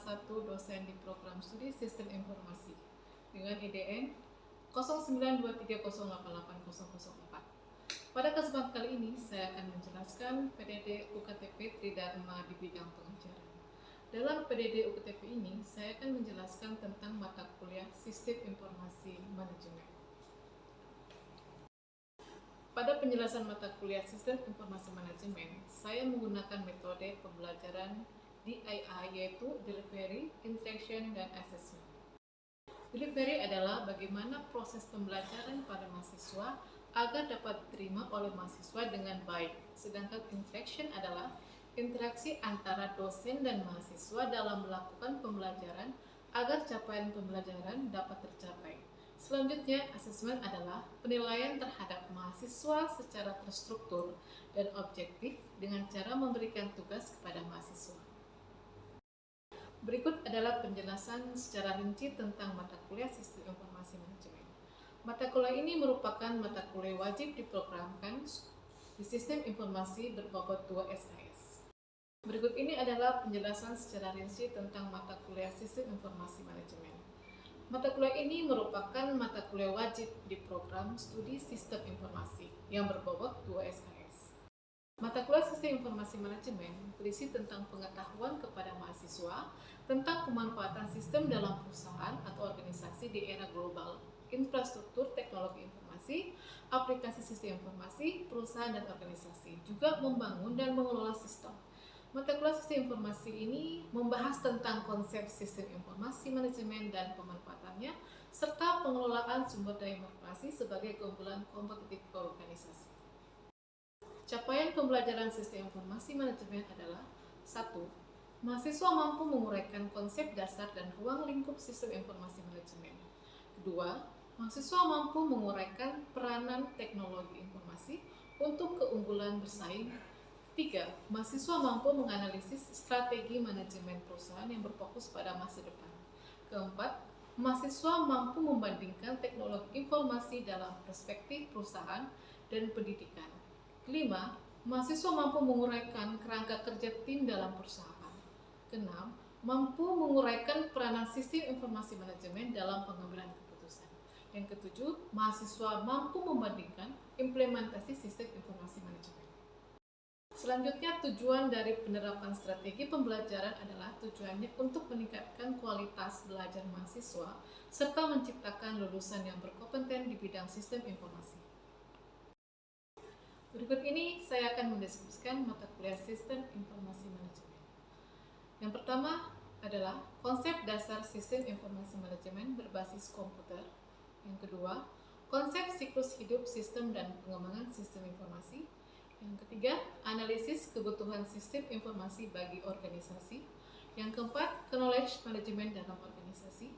satu dosen di program studi Sistem Informasi dengan IDN 0923088004. Pada kesempatan kali ini, saya akan menjelaskan PDD UKTP Tridharma di bidang pengajaran. Dalam PDD UKTP ini, saya akan menjelaskan tentang mata kuliah Sistem Informasi Manajemen. Pada penjelasan mata kuliah Sistem Informasi Manajemen, saya menggunakan metode pembelajaran DIA, yaitu Delivery, Interaction, dan Assessment. Delivery adalah bagaimana proses pembelajaran pada mahasiswa agar dapat diterima oleh mahasiswa dengan baik. Sedangkan interaction adalah interaksi antara dosen dan mahasiswa dalam melakukan pembelajaran agar capaian pembelajaran dapat tercapai. Selanjutnya, asesmen adalah penilaian terhadap mahasiswa secara terstruktur dan objektif dengan cara memberikan tugas kepada mahasiswa. Berikut adalah penjelasan secara rinci tentang mata kuliah Sistem Informasi Manajemen. Mata kuliah ini merupakan mata kuliah wajib diprogramkan di Sistem Informasi berbobot 2 SKS. Berikut ini adalah penjelasan secara rinci tentang mata kuliah Sistem Informasi Manajemen. Mata kuliah ini merupakan mata kuliah wajib di program studi Sistem Informasi yang berbobot 2 SKS. Mata kuliah Sistem Informasi Manajemen berisi tentang pengetahuan kepada mahasiswa tentang pemanfaatan sistem dalam perusahaan atau organisasi di era global, infrastruktur teknologi informasi, aplikasi sistem informasi, perusahaan dan organisasi, juga membangun dan mengelola sistem. Mata kuliah Sistem Informasi ini membahas tentang konsep sistem informasi manajemen dan pemanfaatannya, serta pengelolaan sumber daya informasi sebagai keunggulan kompetitif organisasi. Capaian pembelajaran sistem informasi manajemen adalah 1. Mahasiswa mampu menguraikan konsep dasar dan ruang lingkup sistem informasi manajemen. 2. Mahasiswa mampu menguraikan peranan teknologi informasi untuk keunggulan bersaing. 3. Mahasiswa mampu menganalisis strategi manajemen perusahaan yang berfokus pada masa depan. 4. Mahasiswa mampu membandingkan teknologi informasi dalam perspektif perusahaan dan pendidikan. 5. Mahasiswa mampu menguraikan kerangka kerja tim dalam perusahaan. 6. Mampu menguraikan peranan sistem informasi manajemen dalam pengambilan keputusan. Yang ke-7, mahasiswa mampu membandingkan implementasi sistem informasi manajemen. Selanjutnya, tujuan dari penerapan strategi pembelajaran adalah tujuannya untuk meningkatkan kualitas belajar mahasiswa serta menciptakan lulusan yang berkompeten di bidang sistem informasi. Berikut ini saya akan mendeskripsikan mata kuliah Sistem Informasi Manajemen. Yang pertama adalah konsep dasar sistem informasi manajemen berbasis komputer. Yang kedua, konsep siklus hidup sistem dan pengembangan sistem informasi. Yang ketiga, analisis kebutuhan sistem informasi bagi organisasi. Yang keempat, knowledge management dalam organisasi.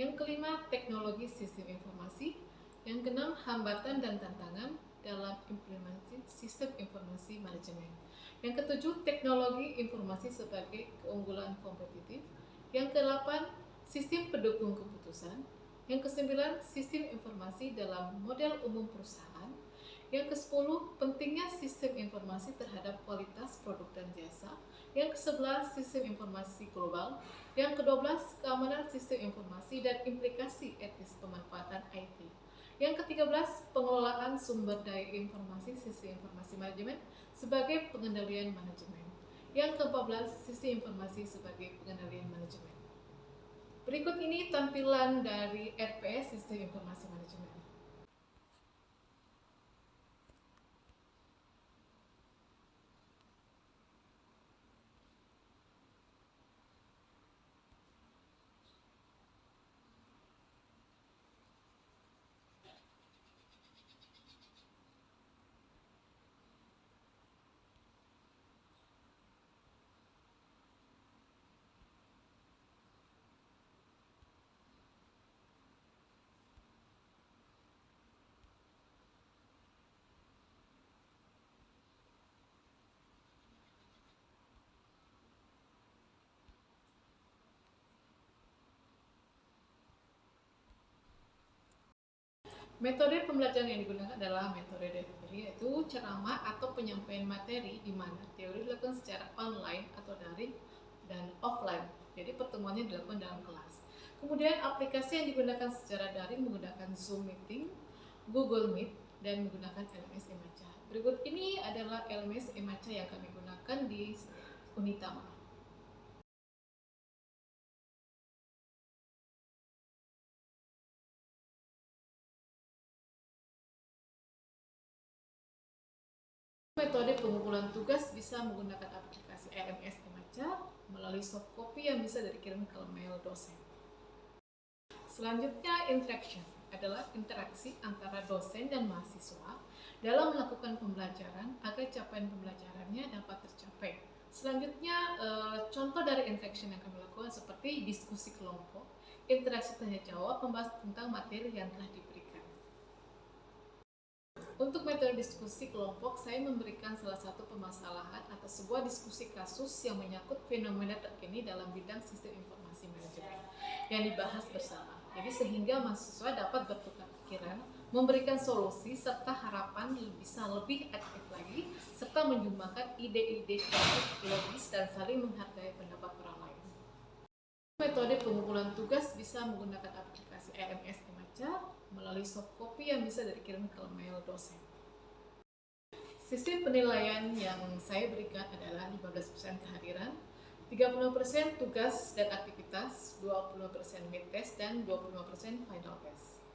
Yang kelima, teknologi sistem informasi. Yang keenam, hambatan dan tantangan dalam implementasi sistem informasi manajemen. Yang ketujuh, teknologi informasi sebagai keunggulan kompetitif. Yang kedelapan, sistem pendukung keputusan. Yang kesembilan, sistem informasi dalam model umum perusahaan. Yang ke-10, pentingnya sistem informasi terhadap kualitas produk dan jasa. Yang ke-11, sistem informasi global. Yang ke-12, keamanan sistem informasi dan implikasi etis pemanfaatan IT. Yang ke-13, pengelolaan sumber daya informasi sistem informasi manajemen sebagai pengendalian manajemen. Yang ke-14, sistem informasi sebagai pengendalian manajemen. Berikut ini tampilan dari RPS Sistem Informasi Manajemen. Metode pembelajaran yang digunakan adalah metode delivery, yaitu ceramah atau penyampaian materi di mana teori dilakukan secara online atau daring dan offline. Jadi pertemuannya dilakukan dalam kelas. Kemudian aplikasi yang digunakan secara daring menggunakan Zoom Meeting, Google Meet, dan menggunakan LMS Emaca. Berikut ini adalah LMS Emaca yang kami gunakan di Unitama. Metode pengumpulan tugas bisa menggunakan aplikasi LMS Emaca melalui soft copy yang bisa dikirim ke mail dosen. Selanjutnya, interaction adalah interaksi antara dosen dan mahasiswa dalam melakukan pembelajaran agar capaian pembelajarannya dapat tercapai. Selanjutnya, contoh dari interaction yang kami lakukan seperti diskusi kelompok, interaksi tanya jawab, membahas tentang materi yang telah diberikan. Untuk metode diskusi kelompok, saya memberikan salah satu permasalahan atau sebuah diskusi kasus yang menyangkut fenomena terkini dalam bidang sistem informasi manajemen yang dibahas bersama. Jadi sehingga mahasiswa dapat bertukar pikiran, memberikan solusi, serta harapan bisa lebih aktif lagi, serta menjumlahkan ide-ide kreatif, logis, dan saling menghargai pendapat orang lain. Metode pengumpulan tugas bisa menggunakan aplikasi LMS Emaca melalui soft copy yang bisa dikirim ke mail dosen. Sistem penilaian yang saya berikan adalah 15% kehadiran, 30% tugas dan aktivitas, 20% mid test, dan 25% final test.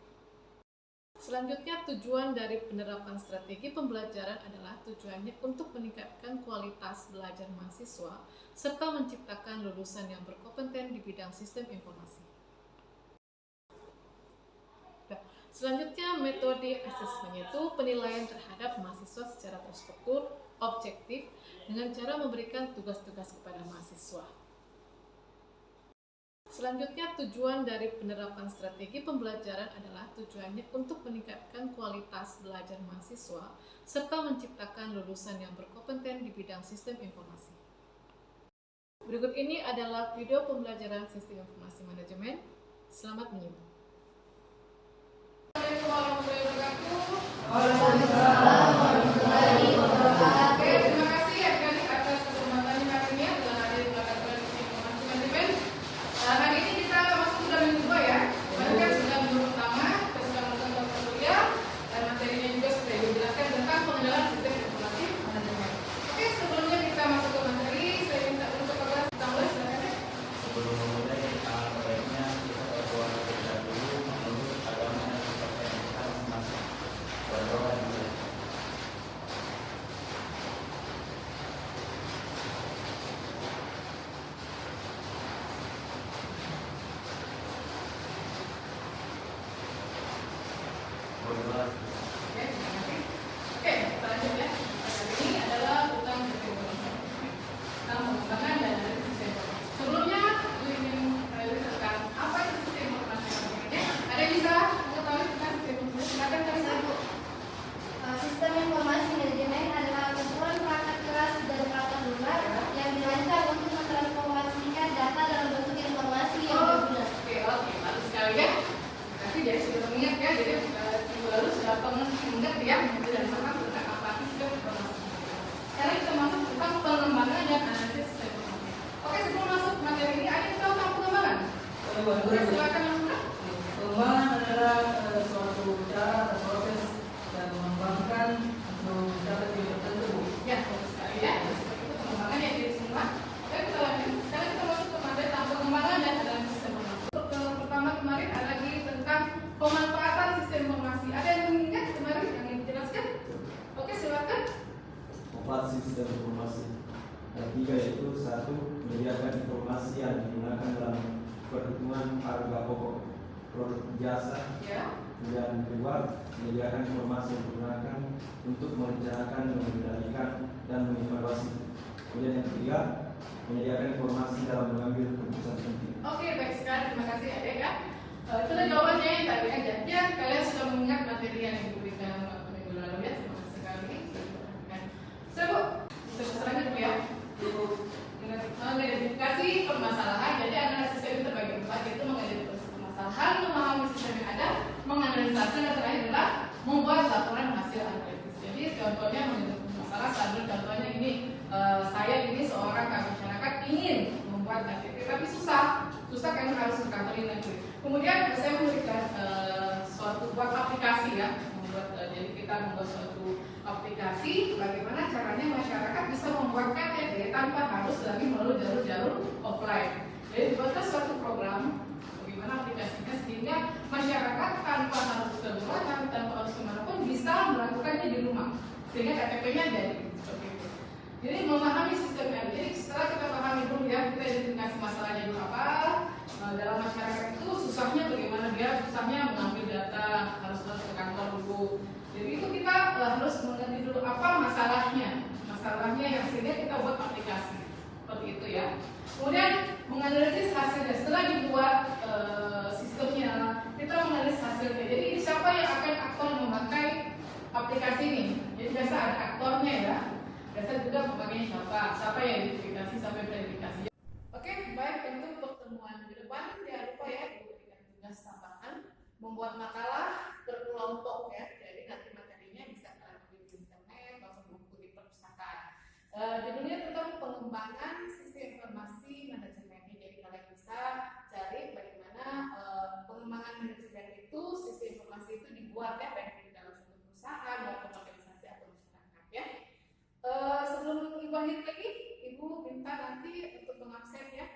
Selanjutnya, tujuan dari penerapan strategi pembelajaran adalah tujuannya untuk meningkatkan kualitas belajar mahasiswa serta menciptakan lulusan yang berkompeten di bidang sistem informasi. Selanjutnya, metode asesmen yaitu penilaian terhadap mahasiswa secara terstruktur, objektif, dengan cara memberikan tugas-tugas kepada mahasiswa. Selanjutnya, tujuan dari penerapan strategi pembelajaran adalah tujuannya untuk meningkatkan kualitas belajar mahasiswa serta menciptakan lulusan yang berkompeten di bidang sistem informasi. Berikut ini adalah video pembelajaran sistem informasi manajemen. Selamat menyimak. Oke, terima kasih adik-adik atas kesempatannya hari ini adalah hadir di belakang sistem informasi manajemen. Hari ini kita masuk sudah minggu 2 ya. Kemarin kan sudah minggu pertama, kita sudah melakukan kuliah dan materinya juga sudah dijelaskan tentang pengenalan sistem informasi manajemen. Oke, sebelumnya kita masuk ke materi, saya minta untuk kelas tambah silakan. Sebelum memulai baiknya kita berdoa terlebih dahulu menurut agama dan kepercayaan kita masing-masing. Berdoa dimulai. Berdoa. Oke, terima kasih. Oke, kita lanjut ya. Hari ini adalah tentang sistem informasi. Tentang pengembangan dan analisis sistem informasi. Sebelumnya, saya ingin menjelaskan apa itu sistem informasi manajemen. Ada yang bisa mengetahui tentang sistem informasi? Silakan Karina. Sistem informasi manajemen adalah kumpulan perangkat keras dan perangkat lunak yang dirancang untuk mentransformasikan data dalam bentuk informasi yang berguna. Oke, bagus sekali ya. Terima kasih, jadi sudah mengingat ya. Jadi minggu lalu sudah mengingat ya dan paham tentang apa itu sistem informasi. Sekarang kita masuk tentang pengembangan dan analisis sistem informasi. Oke, sebelum masuk materi ini, ada yang tahu tentang pengembangan? Oke, silakan langsung. Pengembangan adalah suatu cara atau proses yang mengembangkan untuk mencapai tujuan tertentu. Ya, bagus sekali ya. Seperti itu pengembangan yang jadi semua. Oke, kita lanjut. Sekarang kita masuk ke materi tentang pengembangan dan analisis sistem informasi. Untuk pertama kemarin ada lagi tentang pemanfaatan sistem informasi. Ada yang mengingat kemarin yang ingin dijelaskan? Oke, silakan. Manfaat sistem informasi. Yang tiga yaitu satu, menyediakan informasi yang digunakan dalam perhitungan harga pokok produk jasa. Ya. Dan kedua, menyediakan informasi yang digunakan untuk merencanakan, mengendalikan, dan mengevaluasi. Kemudian yang ketiga, menyediakan informasi dalam mengambil keputusan penting. Oke, baik sekali. Terima kasih adik ya. Itulah jawabannya yang tadi aja. Ya, kalian sudah mengingat materi yang diberikan minggu lalu ya. Terima kasih sekali. Saya Bu, kita selanjutnya ya. Mengidentifikasi permasalahan. Jadi analisis sistem itu terbagi empat, yaitu mengidentifikasi permasalahan, memahami sistem yang ada, menganalisasi, dan terakhir adalah membuat laporan hasil analisis. Jadi contohnya mengidentifikasi masalah, contohnya ini saya ini seorang masyarakat ingin membuat KTP tapi susah. kali negeri. Kemudian saya memberikan suatu buat aplikasi ya, jadi kita membuat suatu aplikasi bagaimana caranya masyarakat bisa membuat KTP tanpa harus lagi melalui jalur-jalur offline. Jadi dibuatlah suatu program bagaimana aplikasinya sehingga masyarakat tanpa harus keluar, tanpa harus kemanapun bisa melakukannya di rumah sehingga KTP-nya jadi seperti itu. Jadi memahami sistem ini. Jadi setelah kita pahami dulu ya, kita identifikasi masalahnya dulu apa. Dalam masyarakat itu susahnya bagaimana dia susahnya mengambil data, harus masuk ke kantor dulu. Jadi itu kita harus mengerti dulu apa masalahnya yang sehingga kita buat aplikasi seperti itu ya. Kemudian menganalisis hasilnya. Setelah dibuat sistemnya, kita menganalisis hasilnya. Jadi siapa yang akan aktor memakai aplikasi ini? Jadi biasa ada aktornya ya. Biasa juga pemakainya siapa yang identifikasi sampai verifikasi. Oke, baik, untuk pertemuan ke depan jangan lupa ya diberikan tugas tambahan membuat makalah berkelompok ya. Jadi nanti materinya bisa kalian ambil di internet atau buku di perpustakaan. Judulnya tentang pengembangan sistem informasi manajemen. Jadi kalian bisa cari bagaimana pengembangan manajemen itu, sistem informasi itu dibuat ya baik di dalam suatu perusahaan maupun organisasi atau masyarakat ya. Sebelum Ibu akhir lagi, Ibu minta nanti untuk mengabsen ya